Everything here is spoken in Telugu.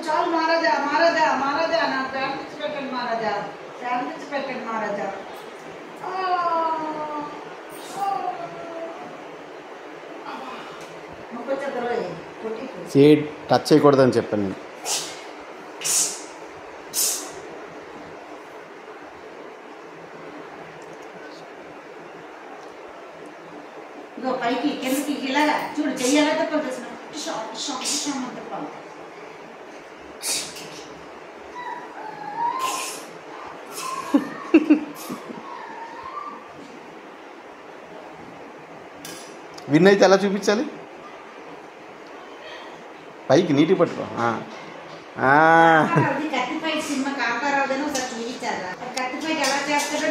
చాలు మహారాజా మహారాజా మహారాజా నాకు శాంతించి పెట్టండి మహారాజా శాంతించి పెట్టండి మహారాజా సీడ్ టచ్ చేయకూడదని చెప్పాను నేను. ఇగో పైకి కిందకి ఇలాగా చూడు చెయ్యాలా తప్ప తప్పాలి. విన్ అయితే ఎలా చూపించాలి? పైకి నీటి పట్టుకో. కత్తిపై సినిమా కాకారావుదని ఒకసారి చూపించారా? కత్తిపైకి ఎలా చేస్తాడో